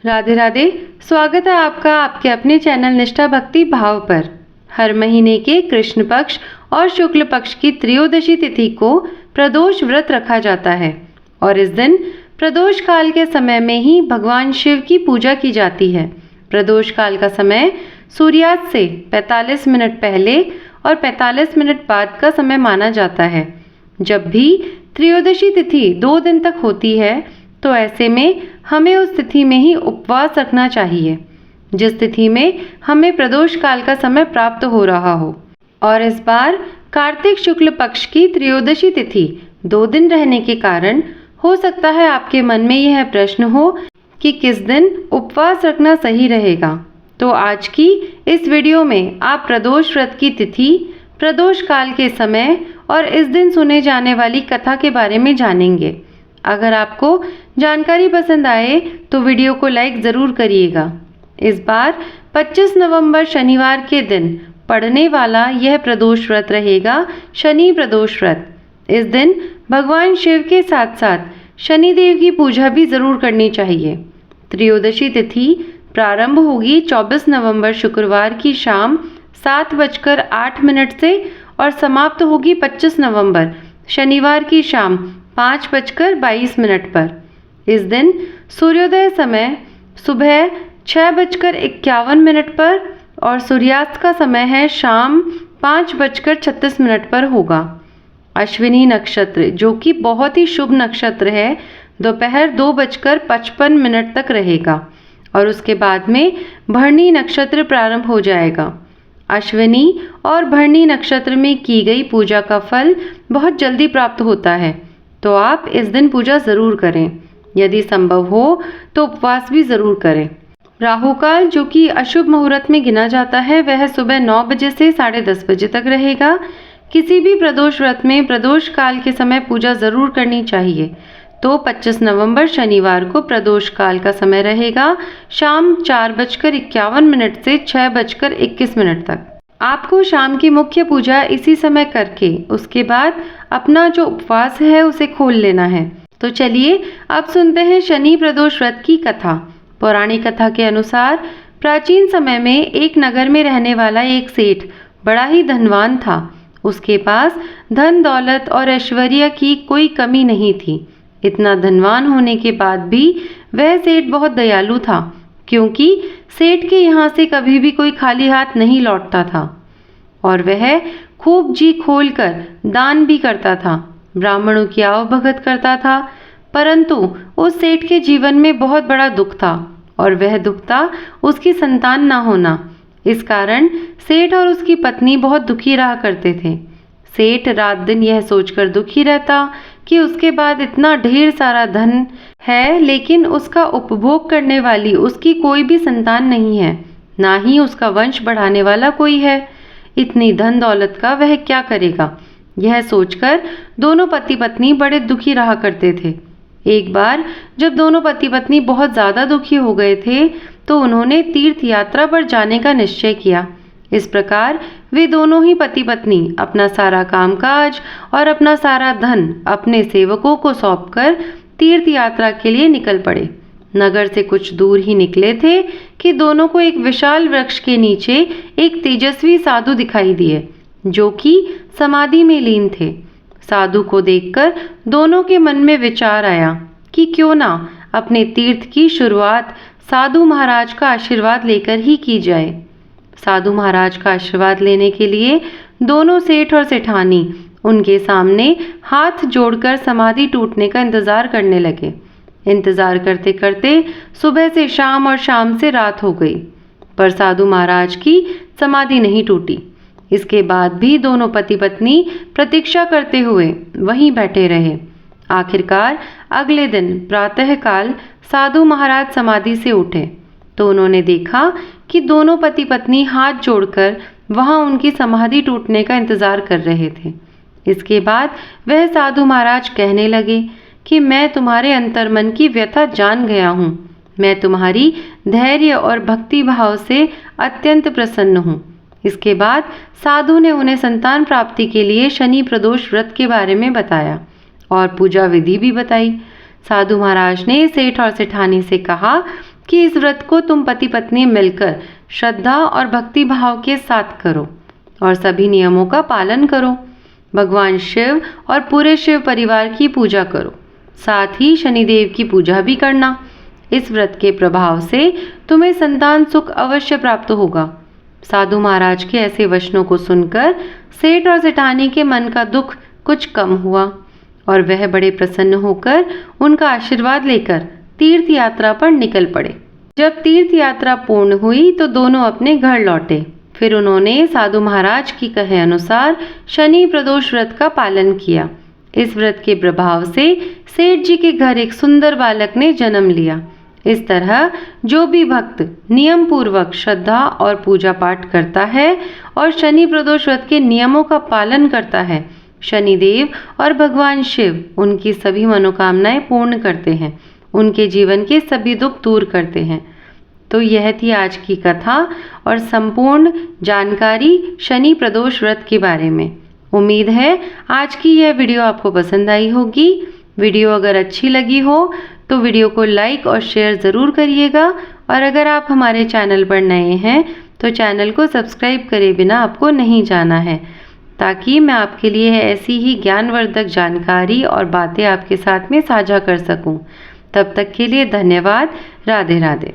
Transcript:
राधे राधे। स्वागत है आपका आपके अपने चैनल निष्ठा भक्ति भाव पर। हर महीने के कृष्ण पक्ष और शुक्ल पक्ष की त्रयोदशी तिथि को प्रदोष व्रत रखा जाता है और इस दिन प्रदोष काल के समय में ही भगवान शिव की पूजा की जाती है। प्रदोष काल का समय सूर्यास्त से 45 मिनट पहले और 45 मिनट बाद का समय माना जाता है। जब भी त्रयोदशी तिथि 2 दिन तक होती है तो ऐसे में हमें उस तिथि में ही उपवास रखना चाहिए जिस तिथि में हमें प्रदोष काल का समय प्राप्त हो रहा हो। और इस बार कार्तिक शुक्ल पक्ष की त्रयोदशी तिथि 2 दिन रहने के कारण हो सकता है आपके मन में यह प्रश्न हो कि किस दिन उपवास रखना सही रहेगा। तो आज की इस वीडियो में आप प्रदोष व्रत की तिथि, प्रदोष काल के समय और इस दिन सुने जाने वाली कथा के बारे में जानेंगे। अगर आपको जानकारी पसंद आए तो वीडियो को लाइक ज़रूर करिएगा। इस बार 25 नवंबर शनिवार के दिन पड़ने वाला यह प्रदोष व्रत रहेगा शनि प्रदोष व्रत। इस दिन भगवान शिव के साथ साथ शनिदेव की पूजा भी ज़रूर करनी चाहिए। त्रयोदशी तिथि प्रारंभ होगी 24 नवंबर शुक्रवार की शाम 7:08 से और समाप्त होगी 25 नवंबर शनिवार की शाम 5:22 पर। इस दिन सूर्योदय समय सुबह 6:51 पर और सूर्यास्त का समय है शाम 5:36 पर होगा। अश्विनी नक्षत्र, जो कि बहुत ही शुभ नक्षत्र है, दोपहर 2:55 तक रहेगा और उसके बाद में भरणी नक्षत्र प्रारंभ हो जाएगा। अश्विनी और भरणी नक्षत्र में की गई पूजा का फल बहुत जल्दी प्राप्त होता है, तो आप इस दिन पूजा ज़रूर करें। यदि संभव हो तो उपवास भी ज़रूर करें। राहु काल, जो कि अशुभ मुहूर्त में गिना जाता है, वह सुबह 9 बजे से 10:30 बजे तक रहेगा। किसी भी प्रदोष व्रत में प्रदोष काल के समय पूजा ज़रूर करनी चाहिए। तो 25 नवंबर शनिवार को प्रदोष काल का समय रहेगा शाम 4:51 से 6:21 तक। आपको शाम की मुख्य पूजा इसी समय करके उसके बाद अपना जो उपवास है उसे खोल लेना है। तो चलिए अब सुनते हैं शनि प्रदोष व्रत की कथा। पौराणिक कथा के अनुसार प्राचीन समय में एक नगर में रहने वाला एक सेठ बड़ा ही धनवान था। उसके पास धन दौलत और ऐश्वर्य की कोई कमी नहीं थी। इतना धनवान होने के बाद भी वह सेठ बहुत दयालु था, क्योंकि सेठ के यहाँ से कभी भी कोई खाली हाथ नहीं लौटता था और वह खूब जी खोल कर दान भी करता था, ब्राह्मणों की आवभगत करता था। परंतु उस सेठ के जीवन में बहुत बड़ा दुख था और वह दुख था उसकी संतान ना होना। इस कारण सेठ और उसकी पत्नी बहुत दुखी रहा करते थे। सेठ रात दिन यह सोचकर दुखी रहता कि उसके बाद इतना ढेर सारा धन है, लेकिन उसका उपभोग करने वाली उसकी कोई भी संतान नहीं है, ना ही उसका वंश बढ़ाने वाला कोई है। इतनी धन दौलत का वह क्या करेगा? यह सोचकर दोनों पति पत्नी बड़े दुखी रहा करते थे। एक बार जब दोनों पति पत्नी बहुत ज़्यादा दुखी हो गए थे तो उन्होंने तीर्थ यात्रा पर जाने का निश्चय किया। इस प्रकार वे दोनों ही पति पत्नी अपना सारा कामकाज और अपना सारा धन अपने सेवकों को सौंपकर तीर्थ यात्रा के लिए निकल पड़े। नगर से कुछ दूर ही निकले थे कि दोनों को एक विशाल वृक्ष के नीचे एक तेजस्वी साधु दिखाई दिए, जो कि समाधि में लीन थे। साधु को देखकर दोनों के मन में विचार आया कि क्यों ना अपने तीर्थ की शुरुआत साधु महाराज का आशीर्वाद लेकर ही की जाए। साधु महाराज का आशीर्वाद लेने के लिए दोनों सेठ और सेठानी उनके सामने हाथ जोड़कर समाधि टूटने का इंतजार करने लगे। इंतजार करते करते सुबह से शाम और शाम से रात हो गई, पर साधु महाराज की समाधि नहीं टूटी। इसके बाद भी दोनों पति पत्नी प्रतीक्षा करते हुए वहीं बैठे रहे। आखिरकार अगले दिन प्रातःकाल साधु महाराज समाधि से उठे तो उन्होंने देखा कि दोनों पति पत्नी हाथ जोड़कर वहां उनकी समाधि टूटने का इंतजार कर रहे थे। इसके बाद वह साधु महाराज कहने लगे कि मैं तुम्हारे अंतर्मन की व्यथा जान गया हूँ। मैं तुम्हारी धैर्य और भक्ति भाव से अत्यंत प्रसन्न हूँ। इसके बाद साधु ने उन्हें संतान प्राप्ति के लिए शनि प्रदोष व्रत के बारे में बताया और पूजा विधि भी बताई। साधु महाराज ने सेठ और सेठानी से कहा कि इस व्रत को तुम पति पत्नी मिलकर श्रद्धा और भक्ति भाव के साथ करो और सभी नियमों का पालन करो। भगवान शिव और पूरे शिव परिवार की पूजा करो, साथ ही शनिदेव की पूजा भी करना। इस व्रत के प्रभाव से तुम्हें संतान सुख अवश्य प्राप्त होगा। साधु महाराज के ऐसे वचनों को सुनकर सेठ और सेठानी के मन का दुख कुछ कम हुआ और वह बड़े प्रसन्न होकर उनका आशीर्वाद लेकर तीर्थ यात्रा पर निकल पड़े। जब तीर्थ यात्रा पूर्ण हुई तो दोनों अपने घर लौटे। फिर उन्होंने साधु महाराज की कहे अनुसार शनि प्रदोष व्रत का पालन किया। इस व्रत के प्रभाव से सेठ जी के घर एक सुंदर बालक ने जन्म लिया। इस तरह जो भी भक्त नियम पूर्वक श्रद्धा और पूजा पाठ करता है और शनि प्रदोष व्रत के नियमों का पालन करता है, शनिदेव और भगवान शिव उनकी सभी मनोकामनाएं पूर्ण करते हैं, उनके जीवन के सभी दुख दूर करते हैं। तो यह थी आज की कथा और संपूर्ण जानकारी शनि प्रदोष व्रत के बारे में। उम्मीद है आज की यह वीडियो आपको पसंद आई होगी। वीडियो अगर अच्छी लगी हो तो वीडियो को लाइक और शेयर ज़रूर करिएगा और अगर आप हमारे चैनल पर नए हैं तो चैनल को सब्सक्राइब करे बिना आपको नहीं जाना है, ताकि मैं आपके लिए ऐसी ही ज्ञानवर्धक जानकारी और बातें आपके साथ में साझा कर सकूं। तब तक के लिए धन्यवाद। राधे राधे।